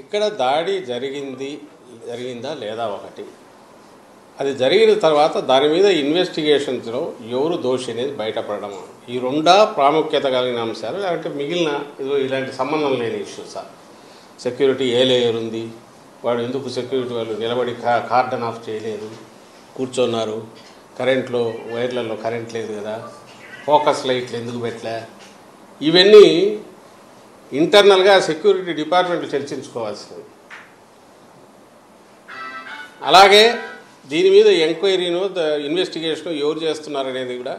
ఇక్కడ దాడి జరిగిందా లేదా ఒకటి, అది జరిగిన తర్వాత దాని మీద ఇన్వెస్టిగేషన్స్లో ఎవరు దోషి అనేది బయటపడడం, ఈ రెండా ప్రాముఖ్యత కలిగిన అంశాలు. లేదంటే మిగిలిన ఇలాంటి సంబంధం లేని ఇష్యూసా? సెక్యూరిటీ ఏ లేయర్ ఉంది, వాడు ఎందుకు సెక్యూరిటీ వాళ్ళు నిలబడి కార్డన్ ఆఫ్ చేయలేదు, కూర్చున్నారు, కరెంట్లో వైర్లలో కరెంట్ లేదు కదా, ఫోకస్ లైట్లు ఎందుకు పెట్టలే, ఇవన్నీ ఇంటర్నల్గా సెక్యూరిటీ డిపార్ట్మెంట్ చర్చించుకోవాల్సింది. అలాగే దీని మీద ఎంక్వైరీను ఇన్వెస్టిగేషన్ ఎవరు చేస్తున్నారనేది కూడా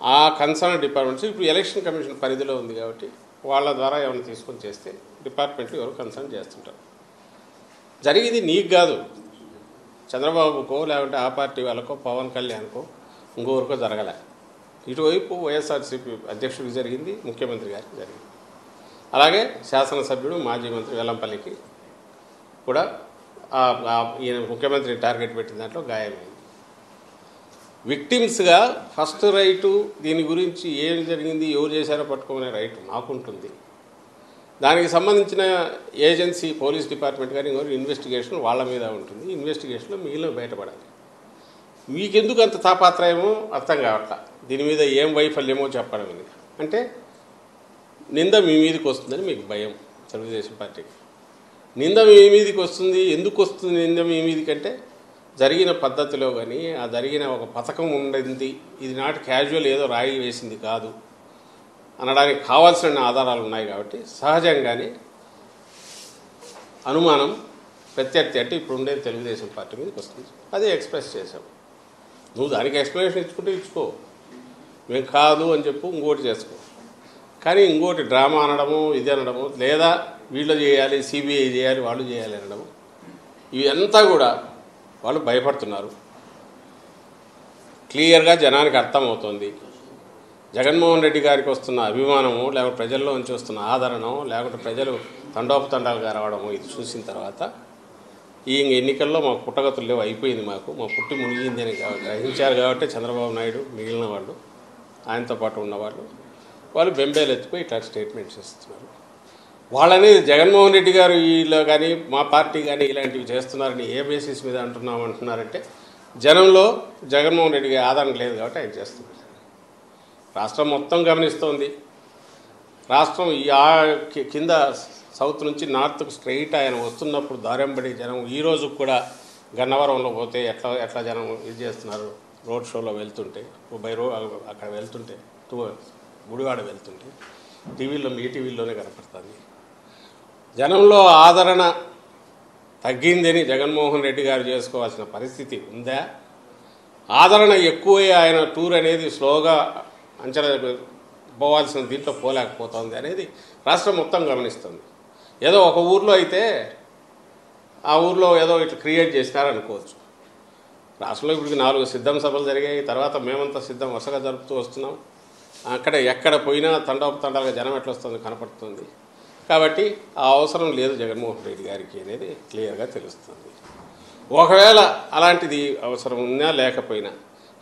ఆ కన్సర్న్ డిపార్ట్మెంట్స్ ఇప్పుడు ఎలక్షన్ కమిషన్ పరిధిలో ఉంది కాబట్టి వాళ్ళ ద్వారా ఏమైనా తీసుకొని చేస్తే డిపార్ట్మెంట్లు ఎవరు కన్సర్న్ చేస్తుంటారు. జరిగింది నీకు కాదు, చంద్రబాబుకో లేకుంటే ఆ పార్టీ వాళ్ళకో పవన్ కళ్యాణ్కో ఇంకొకరికో జరగలే. ఇటువైపు వైఎస్ఆర్సీపీ అధ్యక్షుడికి జరిగింది, ముఖ్యమంత్రి గారికి జరిగింది. అలాగే శాసనసభ్యుడు మాజీ మంత్రి వెల్లంపల్లికి కూడా ఈయన ముఖ్యమంత్రి టార్గెట్ పెట్టిన దాంట్లో గాయమైంది. విక్టిమ్స్గా ఫస్ట్ రైటు దీని గురించి ఏం జరిగింది ఎవరు చేశారో పట్టుకునే రైట్ మాకుంటుంది. దానికి సంబంధించిన ఏజెన్సీ పోలీస్ డిపార్ట్మెంట్ కానీ ఇంకొక ఇన్వెస్టిగేషన్ వాళ్ళ మీద ఉంటుంది. ఇన్వెస్టిగేషన్లో మిగిలిన బయటపడాలి. మీకెందుకు అంత తాపాత్రయమో అర్థం కావట్లా. దీని మీద ఏం వైఫల్యమో చెప్పడం ఇది అంటే నింద మీ మీదకి వస్తుందని మీకు భయం. తెలుగుదేశం పార్టీకి నింద మీ మీదకి వస్తుంది. ఎందుకు వస్తుంది నింద మీ మీదకంటే జరిగిన పద్ధతిలో కానీ ఆ జరిగిన ఒక పథకం ఉండింది, ఇది నాటి క్యాజువల్ ఏదో రాయి వేసింది కాదు అనడానికి కావాల్సిన ఆధారాలు ఉన్నాయి కాబట్టి సహజంగానే అనుమానం ప్రత్యర్థి అంటే ఇప్పుడు ఉండేది తెలుగుదేశం పార్టీ మీదకి వస్తుంది. అదే ఎక్స్ప్రెస్ చేశాం. నువ్వు దానికి ఎక్స్ప్లెనేషన్ ఇచ్చుకుంటే ఇచ్చుకో, మేము కాదు అని చెప్పు, ఇంకోటి చేసుకో. కానీ ఇంకోటి డ్రామా అనడము, ఇది అనడము, లేదా వీళ్ళు చేయాలి, సిబిఐ చేయాలి, వాళ్ళు చేయాలి అనడము, ఇవంతా కూడా వాళ్ళు భయపడుతున్నారు. క్లియర్గా జనానికి అర్థమవుతుంది. జగన్మోహన్ రెడ్డి గారికి వస్తున్న అభిమానము, లేకపోతే ప్రజల్లో నుంచి వస్తున్న ఆదరణ, లేకపోతే ప్రజలు తండోపతండాలుగా రావడము, ఇది చూసిన తర్వాత ఈ ఎన్నికల్లో మాకు పుట్టగతులు లేవు, అయిపోయింది, మా పుట్టి మునిగింది అని గ్రహించారు కాబట్టి చంద్రబాబు నాయుడు మిగిలిన వాళ్ళు ఆయనతో పాటు ఉన్నవాళ్ళు వాళ్ళు బెంబేలు ఎత్తిపోయి ఇట్లా స్టేట్మెంట్స్ ఇస్తున్నారు. వాళ్ళని జగన్మోహన్ రెడ్డి గారు వీళ్ళు కానీ మా పార్టీ కానీ ఇలాంటివి చేస్తున్నారని ఏ బేసిస్ మీద అంటున్నారంటే జనంలో జగన్మోహన్ రెడ్డి గారి ఆదరణ లేదు కాబట్టి ఆయన చేస్తున్నారు. రాష్ట్రం మొత్తం గమనిస్తోంది. రాష్ట్రం కింద సౌత్ నుంచి నార్త్కు స్ట్రైట్ ఆయన వస్తున్నప్పుడు దారెంబడి జనం ఈరోజు కూడా గన్నవరంలో పోతే ఎట్లా జనం ఇది చేస్తున్నారు. రోడ్ షోలో వెళ్తుంటే అక్కడ వెళ్తుంటే గుడివాడ వెళ్తుంటే టీవీలో మీ టీవీలోనే కనపడుతుంది. జనంలో ఆదరణ తగ్గిందని జగన్మోహన్ రెడ్డి గారు చేసుకోవాల్సిన పరిస్థితి ఉందా? ఆదరణ ఎక్కువై ఆయన టూర్ అనేది స్లోగా అంచనా పోవాల్సిన దీంట్లో పోలేకపోతుంది అనేది రాష్ట్రం మొత్తం గమనిస్తుంది. ఏదో ఒక ఊర్లో అయితే ఆ ఊర్లో ఏదో ఇట్లా క్రియేట్ చేసినారనుకోవచ్చు. రాష్ట్రంలో ఇప్పటికి 4 సిద్ధం సభలు జరిగాయి. తర్వాత మేమంతా సిద్ధం వరుసగా జరుపుతూ వస్తున్నాం. అక్కడ ఎక్కడ పోయినా తండాలుగా జనం ఎట్లా వస్తుంది కనపడుతుంది. కాబట్టి ఆ అవసరం లేదు జగన్మోహన్ రెడ్డి గారికి అనేది క్లియర్గా తెలుస్తుంది. ఒకవేళ అలాంటిది అవసరం ఉన్నా లేకపోయినా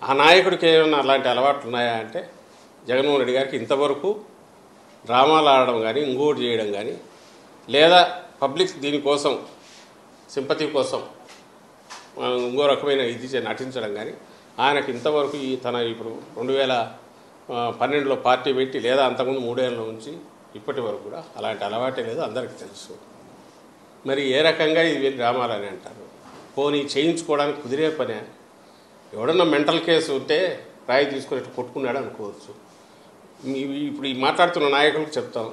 ఆ నాయకుడికి ఏమైనా అలాంటి అలవాట్లు ఉన్నాయా అంటే జగన్మోహన్ రెడ్డి గారికి ఇంతవరకు డ్రామాలు ఆడడం కానీ ఇంకోటి చేయడం కానీ లేదా పబ్లిక్ దీనికోసం సింపతి కోసం ఇంకో రకమైన ఇది నటించడం కానీ ఆయనకి ఇంతవరకు తన ఇప్పుడు 2012లో పార్టీ పెట్టి లేదా అంతకుముందు 3 ఏళ్ళ నుంచి ఇప్పటి వరకు కూడా అలాంటి అలవాటే లేదు, అందరికీ తెలుసు. మరి ఏ రకంగా ఇది డ్రామాలు అని అంటారు? పోనీ చేయించుకోవడానికి కుదిరే పనే. ఎవడన్నా మెంటల్ కేసు ఉంటే రాయి తీసుకుని కొట్టుకున్నాడు అనుకోవచ్చు. ఇప్పుడు ఈ మాట్లాడుతున్న నాయకులకు చెప్తాం,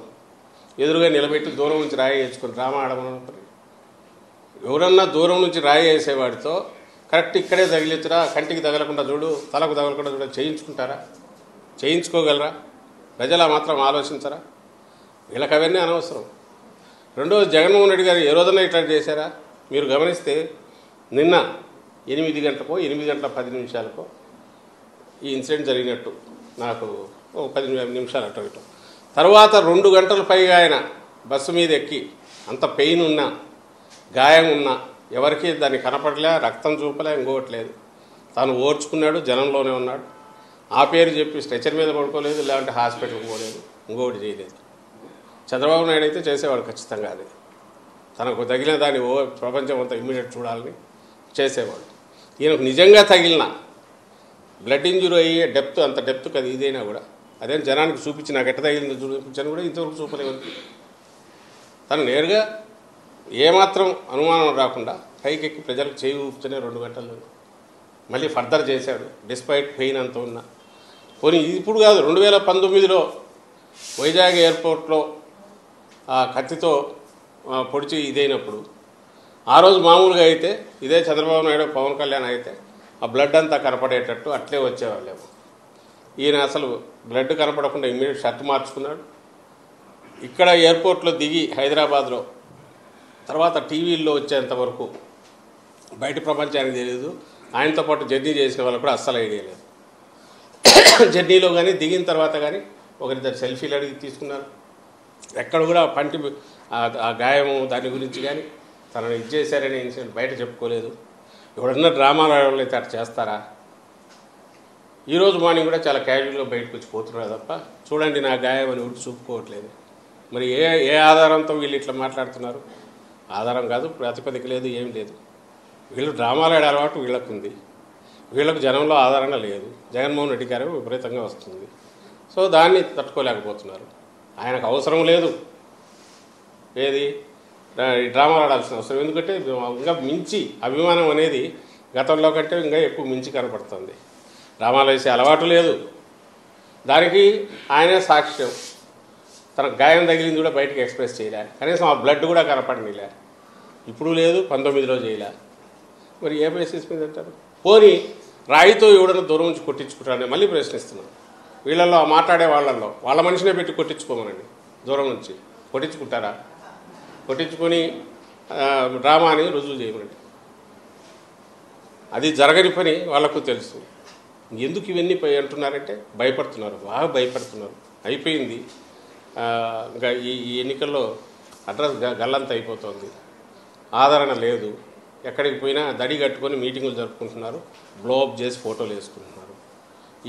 ఎదురుగా నిలబెట్టి దూరం నుంచి రాయి వేసుకొని డ్రామా ఆడమని. ఎవరన్నా దూరం నుంచి రాయి వేసేవాడితో కరెక్ట్ ఇక్కడే తగిలించరా, కంటికి తగలకుండా చూడు, తలకు తగలకుండా చూడ చేయించుకుంటారా? చేయించుకోగలరా? ప్రజలు మాత్రం ఆలోచించరా? వీళ్ళకి అవన్నీ అనవసరం. రెండోది జగన్మోహన్ రెడ్డి గారు ఏ రోజున ఇట్లా చేశారా? మీరు గమనిస్తే నిన్న 8 గంటలకో 8 గంటల 10 నిమిషాలకో ఈ ఇన్సిడెంట్ జరిగినట్టు నాకు 10 నిమిషాలు అటు ఇటు. తర్వాత 2 గంటల పైగా ఆయన బస్సు మీద ఎక్కి అంత పెయిన్ ఉన్నా గాయం ఉన్నా ఎవరికి దాన్ని కనపడలే, రక్తం చూపలే, ఇంకోవట్లేదు. తాను ఓర్చుకున్నాడు, జనంలోనే ఉన్నాడు. ఆ పేరు చెప్పి స్ట్రెచర్ మీద పడుకోలేదు, లేదంటే హాస్పిటల్కి పోలేదు, ఇంకోటి చేయలేదు. చంద్రబాబు నాయుడు అయితే చేసేవాడు ఖచ్చితంగా అది. తనకు తగిలిన దాన్ని ప్రపంచం అంతా ఇమ్మీడియట్ చూడాలని చేసేవాడు. ఈయనకు నిజంగా తగిలిన బ్లడ్ ఇంజురీ అయ్యే డెప్త్ అంత డెప్త్ అది ఇదైనా కూడా అదేం జనానికి చూపించి నాకు ఎట్ట తగిలిందో చూపించని కూడా ఇంతవరకు చూపలేవు. తను నేరుగా ఏమాత్రం అనుమానం రాకుండా పైకెక్కి ప్రజలకు చేయి ఊపుతూనే 2 గంటల్లో మళ్ళీ ఫర్దర్ చేశాడు. డిస్పైట్ పెయిన్ అంత ఉన్నా పోనీ ఇప్పుడు కాదు 2019లో వైజాగ్ ఎయిర్పోర్ట్లో ఆ కత్తితో పొడిచి ఇదైనప్పుడు ఆ రోజు మామూలుగా అయితే ఇదే చంద్రబాబు నాయుడు పవన్ కళ్యాణ్ అయితే ఆ బ్లడ్ అంతా కనపడేటట్టు అట్లే వచ్చేవాళ్ళేమో. ఈయన అసలు బ్లడ్ కనపడకుండా ఇమ్మీడియట్ షర్ట్ మార్చుకున్నాడు. ఇక్కడ ఎయిర్పోర్ట్లో దిగి హైదరాబాద్లో తర్వాత టీవీల్లో వచ్చేంత వరకు బయట ప్రపంచానికి తెలియదు. ఆయనతో పాటు జర్నీ చేసిన వాళ్ళు కూడా అస్సలు ఐడియా లేదు. జర్నీలో కానీ దిగిన తర్వాత కానీ ఒకరిద్దరు సెల్ఫీలు అడిగి తీసుకున్నారు. ఎక్కడ కూడా పంటి ఆ గాయము దాని గురించి కానీ తనని ఇచ్చేసారనే ఇన్సిడెంట్ బయట చెప్పుకోలేదు. ఎవడన్నా డ్రామాలు ఆడవాళ్ళు అయితే అట్లా చేస్తారా? ఈరోజు మార్నింగ్ కూడా చాలా క్యాజువల్గా బయటకు వచ్చి పోతున్నారు తప్ప చూడండి నా గాయం అని ఒకటి చూపుకోవట్లేదు. మరి ఏ ఆధారంతో వీళ్ళు ఇట్లా మాట్లాడుతున్నారు? ఆధారం కాదు, ప్రాతిపదిక లేదు, ఏం లేదు. వీళ్ళు డ్రామాలు ఆడే అలవాటు వీళ్ళకు ఉంది. వీళ్ళకు జనంలో ఆదరణ లేదు. జగన్మోహన్ రెడ్డి గారు విపరీతంగా వస్తుంది. సో దాన్ని తట్టుకోలేకపోతున్నారు. ఆయనకు అవసరం లేదు ఏది డ్రామాలు ఆడాల్సిన అవసరం. ఎందుకంటే ఇంకా మించి అభిమానం అనేది గతంలో కంటే ఇంకా ఎక్కువ మించి కనపడుతుంది. డ్రామాలు వేసే అలవాటు లేదు. దానికి ఆయనే సాక్ష్యం. తన గాయం తగిలింది కూడా బయటకు ఎక్స్ప్రెస్ చేయలే. కనీసం ఆ బ్లడ్ కూడా కనపడనిలే. ఇప్పుడు లేదు, 19లో చేయలే. మరి ఏ బేసిస్ మీద అంటారు? పోనీ రాయితో ఎవడన్నా దూరం నుంచి కొట్టించుకుంటారని మళ్ళీ ప్రశ్నిస్తున్నాను. వీళ్ళల్లో మాట్లాడే వాళ్ళల్లో వాళ్ళ మనిషినే పెట్టి కొట్టించుకోమనండి. దూరం నుంచి కొట్టించుకుంటారా? కొట్టించుకొని డ్రామా అని రుజువు చేయమనండి. అది జరగని పని వాళ్ళకు తెలుసు. ఎందుకు ఇవన్నీ అంటున్నారంటే భయపడుతున్నారు, బాగా భయపడుతున్నారు. అయిపోయింది. ఇంకా ఈ ఎన్నికల్లో అడ్రస్ గల్లంత అయిపోతుంది. ఆదరణ లేదు. ఎక్కడికి పోయినా దడి కట్టుకొని మీటింగులు జరుపుకుంటున్నారు, బ్లోఅప్ చేసి ఫోటోలు వేసుకుంటున్నారు.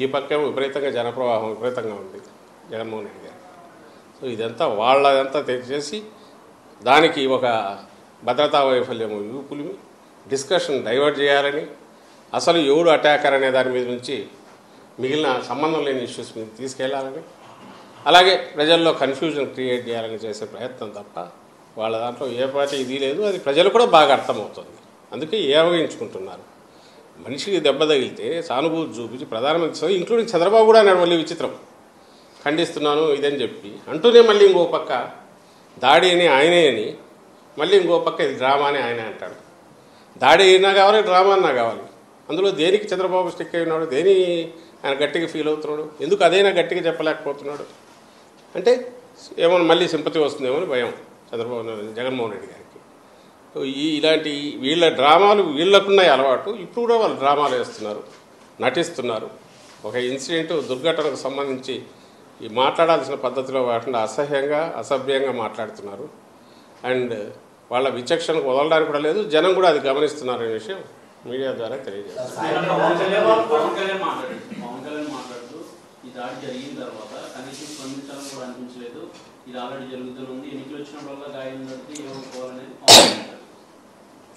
ఈ పక్క విపరీతంగా జనప్రవాహం విపరీతంగా ఉంది జగన్మోహన్ రెడ్డి గారు. సో ఇదంతా వాళ్ళదంతా తెచ్చేసి దానికి ఒక భద్రతా వైఫల్యము యూపులు డిస్కషన్ డైవర్ట్ చేయాలని, అసలు ఎవడు అటాకర్ అనే దాని మీద నుంచి మిగిలిన సంబంధం లేని ఇష్యూస్ మీద తీసుకెళ్లాలని, అలాగే ప్రజల్లో కన్ఫ్యూజన్ క్రియేట్ చేయాలని చేసే ప్రయత్నం తప్ప వాళ్ళ దాంట్లో ఏ పార్టీ ఇది లేదు. అది ప్రజలు కూడా బాగా అర్థమవుతుంది. అందుకే ఏవగించుకుంటున్నారు. మనిషికి దెబ్బ తగిలితే సానుభూతి చూపించి ప్రధానమంత్రి ఇంక్లూడింగ్ చంద్రబాబు కూడా అన్నాడు మళ్ళీ విచిత్రం, ఖండిస్తున్నాను ఇదని చెప్పి అంటూనే మళ్ళీ ఇంకో పక్క దాడి అని ఆయనే అని మళ్ళీ ఇంకో పక్క ఇది డ్రామా అని ఆయనే అంటాడు. దాడి అయినా కావాలి, డ్రామా అన్నా కావాలి. అందులో దేనికి చంద్రబాబు స్టిక్ అయి ఉన్నాడు? దేని ఆయన గట్టిగా ఫీల్ అవుతున్నాడు? ఎందుకు అదైనా గట్టిగా చెప్పలేకపోతున్నాడు? అంటే ఏమన్నా మళ్ళీ సింపతి వస్తుందేమో అని భయం జగన్మోహన్ రెడ్డి గారికి. ఇలాంటి వీళ్ళ డ్రామాలు వీళ్ళకున్నాయి అలవాటు. ఇప్పుడు కూడా వాళ్ళు డ్రామాలు వేస్తున్నారు, నటిస్తున్నారు. ఒక ఇన్సిడెంట్ దుర్ఘటనకు సంబంధించి ఈ మాట్లాడాల్సిన పద్ధతిలో కాకుండా అసహ్యంగా అసభ్యంగా మాట్లాడుతున్నారు. అండ్ వాళ్ళ విచక్షణకు వదలడానికి కూడా లేదు. జనం కూడా అది గమనిస్తున్నారు అనే విషయం మీడియా ద్వారా తెలియజేస్తారు.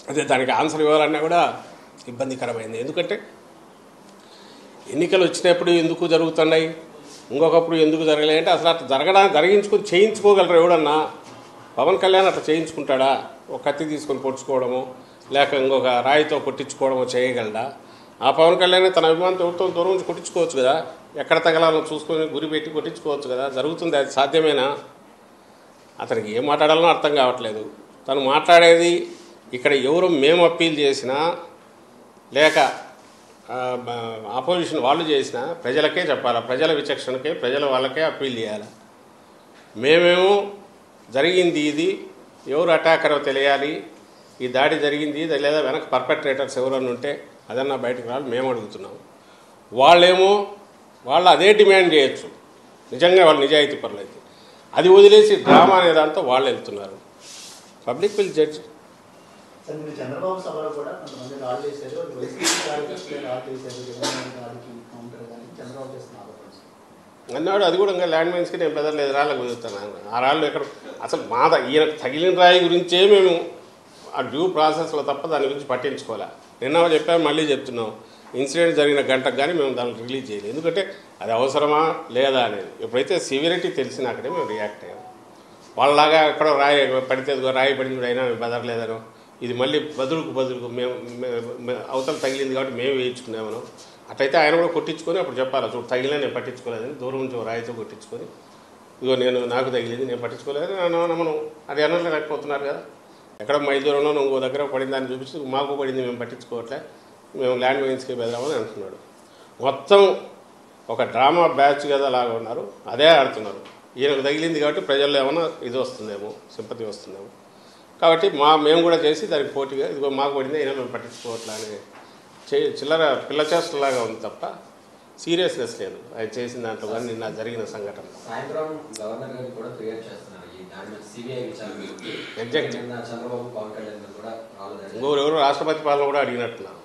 అదే దానికి ఆన్సర్ ఇవ్వాలన్నా కూడా ఇబ్బందికరమైంది. ఎందుకంటే ఎన్నికలు వచ్చినప్పుడు ఎందుకు జరుగుతున్నాయి, ఇంకొకప్పుడు ఎందుకు జరగలే అంటే అసలు అట్లా జరిగించుకొని చేయించుకోగలరు ఎవడన్నా? పవన్ కళ్యాణ్ అట్లా చేయించుకుంటాడా? ఒక కత్తి తీసుకొని పొడుచుకోవడము లేక ఇంకొక రాయితో కొట్టించుకోవడమో చేయగలడా? ఆ పవన్ కళ్యాణ్ తన అభిమానంతో ఎవరితో దూరం నుంచి కొట్టించుకోవచ్చు కదా, ఎక్కడ తగలాలో చూసుకొని గురి పెట్టి కొట్టించుకోవచ్చు కదా. జరుగుతుంది, అది సాధ్యమేనా? అతనికి ఏం మాట్లాడాలో అర్థం కావట్లేదు. తను మాట్లాడేది ఇక్కడ ఎవరు మేము అప్పీల్ చేసినా లేక ఆపోజిషన్ వాళ్ళు చేసినా ప్రజలకే చెప్పాలా, ప్రజల విచక్షణకే, ప్రజల వాళ్ళకే అప్పీల్ చేయాలి. మేమేమో జరిగింది ఇది, ఎవరు అటాకరో తెలియాలి, ఈ దాడి జరిగింది లేదా వెనక పర్పెట్రేటర్స్ ఎవరన్నా ఉంటే అదన్నా బయటకు రావాలి మేము అడుగుతున్నాం. వాళ్ళేమో వాళ్ళు అదే డిమాండ్ చేయొచ్చు నిజంగా వాళ్ళు నిజాయితీ పనులు అయితే. అది వదిలేసి డ్రామా అనే దాంతో వాళ్ళు వెళ్తున్నారు. Public will judge. చంద్రబాబు సభలో కూడా కొంతమంది రాళ్ళు చేశారు, అన్నాడు. అది కూడా ఇంకా ల్యాండ్ మైన్స్కి నేను బెదరలేదు, రాళ్ళకు కుదురుతాను. ఆ రాళ్ళు ఎక్కడ అసలు ఈయనకు తగిలిన రాయి గురించే మేము ఆ డ్యూ ప్రాసెస్లో తప్ప దాని గురించి పట్టించుకోలే. నిన్న చెప్పాము, మళ్ళీ చెప్తున్నాం, ఇన్సిడెంట్ జరిగిన గంటకు కానీ మేము దాన్ని రిలీజ్ చేయలేదు. ఎందుకంటే అది అవసరమా లేదా అనేది ఎప్పుడైతే సివియరిటీ తెలిసినాకనే మేము రియాక్ట్ అయ్యాము. వాళ్ళలాగా ఎక్కడో రాయి పడితే రాయి పడింది అయినా బెదరలేదనో, ఇది మళ్ళీ బదులుకు మేము అవతల తగిలింది కాబట్టి మేము వేయించుకున్నామను. అట్లయితే ఆయన కూడా కొట్టించుకొని అప్పుడు చెప్పాలి, చూడు తగిలినా నేను పట్టించుకోలేదని, దూరం నుంచి రాయితో కొట్టించుకొని ఇదిగో నాకు తగిలింది నేను పట్టించుకోలేదు మనం అది అనలేకపోతున్నారు కదా. ఎక్కడ మైల్ దూరంలో ఇంకో దగ్గర పడింది దాన్ని చూపించి మాకు పడింది మేము పట్టించుకోవట్లే, మేము ల్యాండ్ మైన్స్కి బెదరామని అంటున్నాడు. మొత్తం ఒక డ్రామా బ్యాచ్ కదా లాగా ఉన్నారు, అదే ఆడుతున్నారు. ఈయనకు తగిలింది కాబట్టి ప్రజల్లో ఏమైనా ఇది వస్తుందేమో, సింపతి వస్తుందేమో కాబట్టి మేము కూడా చేసి దానికి పోటీగా ఇదిగో మాకు పడింది అయినా మేము పట్టించుకోవట్లే అని చిల్లర పిల్ల చేష్టలాగా ఉంది తప్ప సీరియస్నెస్ లేదు ఆయన చేసిన దాంట్లో కానీ నిన్న జరిగిన సంఘటన. సాయంత్రం గవర్నర్ గారు కూడా క్రియేట్ చేస్తున్నారు ఇంకొకరెవరు రాష్ట్రపతి పాలన కూడా అడిగినట్టున్నారు,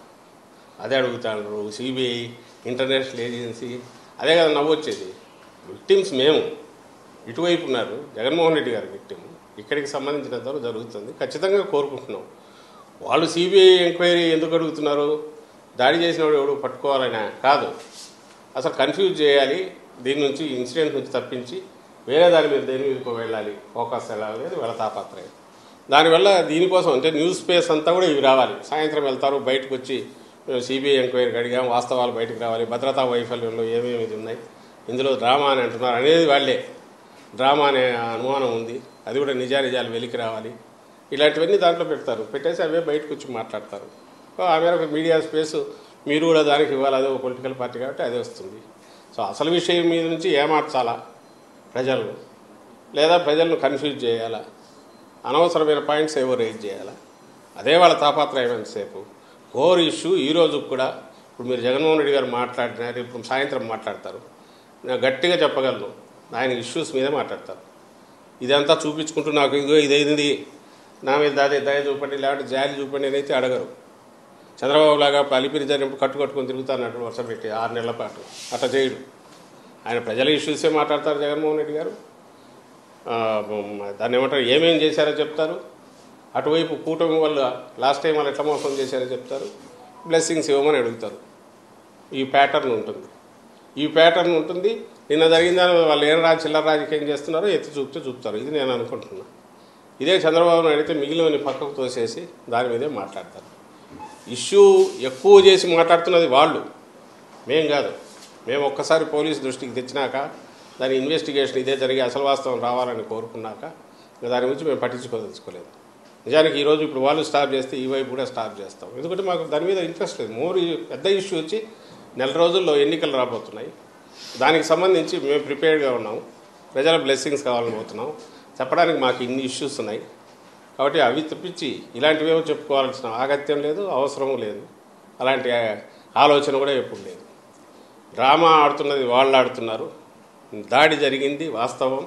అదే అడుగుతాడు. సిబిఐ, ఇంటర్నేషనల్ ఏజెన్సీ, అదే కదా నవ్వొచ్చేది. విక్టిమ్స్ మేము ఇటువైపు ఉన్నారు, జగన్మోహన్ రెడ్డి గారి విక్టిమ్ ఇక్కడికి సంబంధించినంతవరకు జరుగుతుంది, ఖచ్చితంగా కోరుకుంటున్నాం. వాళ్ళు సిబిఐ ఎంక్వైరీ ఎందుకు అడుగుతున్నారు, దాడి చేసిన వాడు ఎవడు పట్టుకోవాలనే కాదు, అసలు కన్ఫ్యూజ్ చేయాలి, దీని నుంచి ఇన్సిడెంట్ నుంచి తప్పించి వేరే దాని మీద దేని మీదకు వెళ్ళాలి, ఫోకస్ వెళ్ళాలి అని వాళ్ళ తాపత్రయం. దానివల్ల దీనికోసం అంటే న్యూస్ స్పేస్ అంతా కూడా ఇవి రావాలి. సాయంత్రం వెళ్తారు, బయటకు వచ్చి సిబిఐ ఎంక్వైరీకి అడిగాం, వాస్తవాలు బయటకు రావాలి, భద్రతా వైఫల్యంలో ఏమేమి ఉన్నాయి, ఇందులో డ్రామా అని అంటున్నారు అనేది వాళ్ళే. డ్రామా అనే అనుమానం ఉంది, అది కూడా నిజాలు వెలికి రావాలి, ఇలాంటివన్నీ దాంట్లో పెడతారు. పెట్టేసి అవే బయటకు వచ్చి మాట్లాడతారు. ఆ మేరకు మీడియా స్పేస్ మీరు కూడా దానికి ఇవ్వాలి, అదే ఒక పొలిటికల్ పార్టీ కాబట్టి అదే వస్తుంది. సో అసలు విషయం మీద నుంచి ఏమార్చాలా ప్రజలు, లేదా ప్రజలను కన్ఫ్యూజ్ చేయాలా, అనవసరమైన పాయింట్స్ ఏవో రేజ్ చేయాలా, అదే వాళ్ళ తాపత్రయమైనంతసేపు. కోర్ ఇష్యూ ఈరోజు కూడా ఇప్పుడు మీరు జగన్మోహన్ రెడ్డి గారు మాట్లాడినారు, ఇప్పుడు సాయంత్రం మాట్లాడతారు, నేను గట్టిగా చెప్పగలను ఆయన ఇష్యూస్ మీదే మాట్లాడతారు. ఇదంతా చూపించుకుంటూ నాకు ఇదిగో ఇదైంది నా మీద దయ చూపండి లేకపోతే జాలి చూపండి అని అయితే అడగరు. చంద్రబాబు లాగా అలిపిరి జరిగినప్పుడు కట్టుకొని తిరుగుతానట్టు వర్షం పెట్టి 6 నెలల పాటు అట్లా చేయడు. ఆయన ప్రజల ఇష్యూసే మాట్లాడతారు జగన్మోహన్ రెడ్డి గారు. దాన్ని ఏమంటారు, ఏమేం చేశారో చెప్తారు. అటువైపు కూటమి వాళ్ళు లాస్ట్ టైం వాళ్ళు ఎట్లా మోసం చేశారో చెప్తారు. బ్లెస్సింగ్స్ ఇవ్వమని అడుగుతారు. ఈ ప్యాటర్న్ ఉంటుంది. నిన్న జరిగిన వాళ్ళు చిల్లర రాజకీయం చేస్తున్నారో ఎత్తి చూపుతారు. ఇది నేను అనుకుంటున్నా. ఇదే చంద్రబాబు నాయుడు అయితే మిగిలిన పక్కకు తోసేసి దాని మీదే మాట్లాడతారు. ఇష్యూ ఎక్కువ చేసి మాట్లాడుతున్నది వాళ్ళు, మేం కాదు. మేము ఒక్కసారి పోలీసు దృష్టికి తెచ్చినాక దాని ఇన్వెస్టిగేషన్ ఇదే జరిగి అసలు వాస్తవం రావాలని కోరుకున్నాక దాని గురించి మేము పట్టించుకోదలుచుకోలేదు. నిజానికి ఈరోజు ఇప్పుడు వాళ్ళు స్టాప్ చేస్తే ఈ వైపు కూడా స్టాప్ చేస్తాం. ఎందుకంటే మాకు దాని మీద ఇంట్రెస్ట్ లేదు. పెద్ద ఇష్యూ వచ్చి 4 రోజుల్లో ఎన్నికలు రాబోతున్నాయి. దానికి సంబంధించి మేము ప్రిపేర్డ్గా ఉన్నాము. ప్రజల బ్లెస్సింగ్స్ కావాలని పోతున్నాం. చెప్పడానికి మాకు ఇన్ని ఇష్యూస్ ఉన్నాయి కాబట్టి అవి తప్పించి ఇలాంటివేమో చెప్పుకోవాల్సిన ఆగత్యం లేదు, అవసరము లేదు. అలాంటి ఆలోచన కూడా ఎప్పుడు లేదు. డ్రామా ఆడుతున్నది వాళ్ళు ఆడుతున్నారు. దాడి జరిగింది వాస్తవం,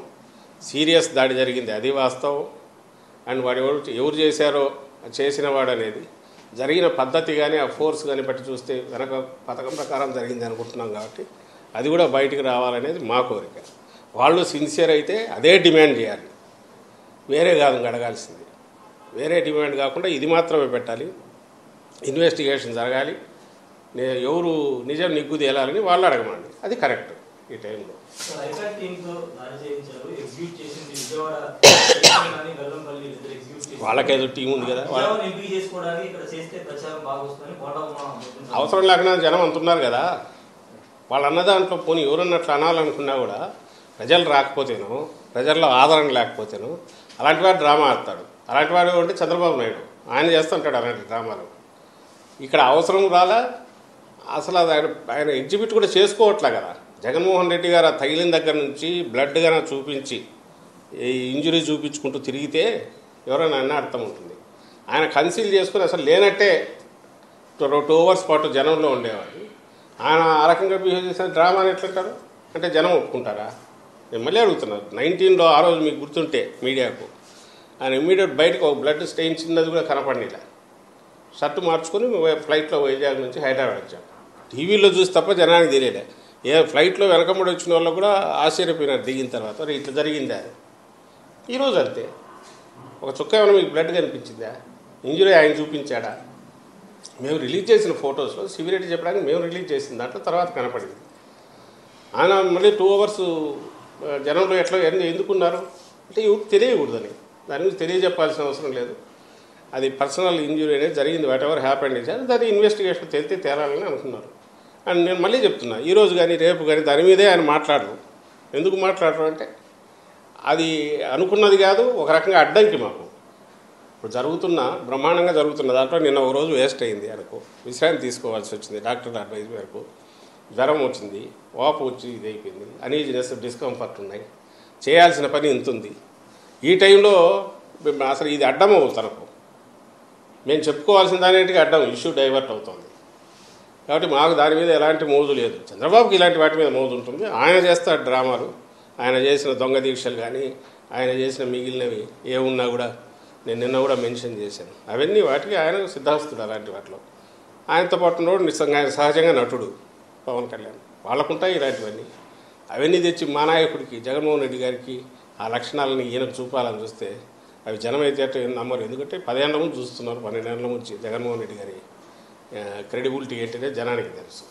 సీరియస్ దాడి జరిగింది అది వాస్తవం. అండ్ వాడు ఎవరు చేశారో చేసిన వాడు అనేది జరిగిన పద్ధతి కానీ ఆ ఫోర్స్ కానీ బట్టి చూస్తే వెనక పథకం ప్రకారం జరిగింది అనుకుంటున్నాం కాబట్టి అది కూడా బయటికి రావాలనేది మా కోరిక. వాళ్ళు సిన్సియర్ అయితే అదే డిమాండ్ చేయాలి, వేరే కాదు అడగాల్సింది. వేరే డిమాండ్ కాకుండా ఇది మాత్రమే పెట్టాలి. ఇన్వెస్టిగేషన్ జరగాలి, ఎవరు నిజం నిగ్గు తేలాలని వాళ్ళు అడగమండి. అది కరెక్ట్ ఈ టైంలో. వాళ్ళకేదో టీం ఉంది కదా, అవసరం లేకుండా జనం అంటున్నారు కదా. వాళ్ళు అన్న దాంట్లో పోనీ ఎవరన్నట్లు అనాలనుకున్నా కూడా ప్రజలు రాకపోతేనో, ప్రజల్లో ఆదరణ లేకపోతేనో అలాంటి వాడు డ్రామా ఆడతాడు. అలాంటి వాడు అంటే చంద్రబాబు నాయుడు, ఆయన చేస్తుంటాడు అలాంటి డ్రామాలు. ఇక్కడ అవసరం రాలా, అసలు అది ఆయన ఎగ్జిబిట్ కూడా చేసుకోవట్లే కదా. జగన్మోహన్ రెడ్డి గారు తగిలిన దగ్గర నుంచి బ్లడ్గా చూపించి ఇంజురీ చూపించుకుంటూ తిరిగితే ఎవరైనా అన్న అర్థం ఉంటుంది. ఆయన కన్సీల్ చేసుకుని అసలు లేనట్టే 2 hours పాటు జనంలో ఉండేవాడు. ఆయన ఆ రకంగా బిహేవ్ చేసిన డ్రామాని ఎట్లంటారు అంటే జనం ఒప్పుకుంటారా? నేను మళ్ళీ అడుగుతున్నాను. 19లో ఆ రోజు మీకు గుర్తుంటే మీడియాకు ఆయన ఇమ్మీడియట్ బయటకు ఒక బ్లడ్ స్టెయిన్ చిన్నది కూడా కనపడిలా. షర్టు మార్చుకొని ఫ్లైట్లో వైజాగ్ నుంచి హైదరాబాద్ వచ్చాం. టీవీలో చూసి తప్ప జనానికి తెలియలే. ఫ్లైట్లో వెనకబడి వచ్చిన వాళ్ళు కూడా ఆశ్చర్యపోయినారు దిగిన తర్వాత, ఇట్లా జరిగిందా. ఈరోజు అంతే. ఒక చుక్క ఏమైనా మీకు బ్లడ్ కనిపించిందా? ఇంజురీ ఆయన చూపించాడా? మేము రిలీజ్ చేసిన ఫొటోస్లో సివియరిటీ చెప్పడానికి మేము రిలీజ్ చేసిన దాంట్లో తర్వాత కనపడింది. ఆయన మళ్ళీ 2 hours జనంలో ఎట్లా ఎందుకున్నారు అంటే ఎవరు తెలియకూడదని, దాని గురించి తెలియజెప్పాల్సిన అవసరం లేదు. అది పర్సనల్ ఇంజురీ అనేది జరిగింది, వాట్ ఎవర్ హ్యాపెండ్ ఇస్ అది దాని ఇన్వెస్టిగేషన్ తేలాలని అనుకున్నారు. అండ్ నేను మళ్ళీ చెప్తున్నా, ఈరోజు కానీ రేపు కానీ దాని మీదే ఆయన మాట్లాడరు. ఎందుకు మాట్లాడరు అంటే అది అనుకున్నది కాదు, ఒక రకంగా అడ్డంకి మాకు. ఇప్పుడు బ్రహ్మాండంగా జరుగుతున్న దాంట్లో నిన్న ఒక రోజు వేస్ట్ అయింది. ఆయనకు విశ్రాంతి తీసుకోవాల్సి వచ్చింది. డాక్టర్ అడ్వైజ్ మేరకు జ్వరం వచ్చింది, వాపు వచ్చి ఇది అయిపోయింది, అనీజినెస్, డిస్కంఫర్ట్ ఉన్నాయి, చేయాల్సిన పని ఇంత ఉంది. ఈ టైంలో అసలు ఇది అడ్డం తనకు, మేము చెప్పుకోవాల్సిన దానిటికి అడ్డం, ఇష్యూ డైవర్ట్ అవుతుంది. కాబట్టి మాకు దాని మీద ఎలాంటి మోజు లేదు. చంద్రబాబుకి ఇలాంటి వాటి మీద మోజు ఉంటుంది. ఆయన చేస్తాడు డ్రామాలు, ఆయన చేసిన దొంగ దీక్షలు కానీ ఆయన చేసిన మిగిలినవి ఏమున్నా కూడా నేను నిన్న కూడా మెన్షన్ చేశాను. అవన్నీ వాటికి ఆయన సిద్ధాస్తుడు. అలాంటి వాటిలో ఆయనతో పాటు ఉన్నవాడు నిజంగా ఆయన సహజంగా నటుడు పవన్ కళ్యాణ్, వాళ్ళకుంటాయి ఇలాంటివన్నీ. అవన్నీ తెచ్చి మా నాయకుడికి జగన్మోహన్ రెడ్డి గారికి ఆ లక్షణాలని ఈయనకు చూపాలని చూస్తే అవి జనం అయితే నమ్మరు. ఎందుకంటే 10 ఏళ్ల ముందు చూస్తున్నారు, 12 ఏళ్ల నుంచి జగన్మోహన్ రెడ్డి గారి క్రెడిబిలిటీ ఏంటనే జనానికి తెలుసు.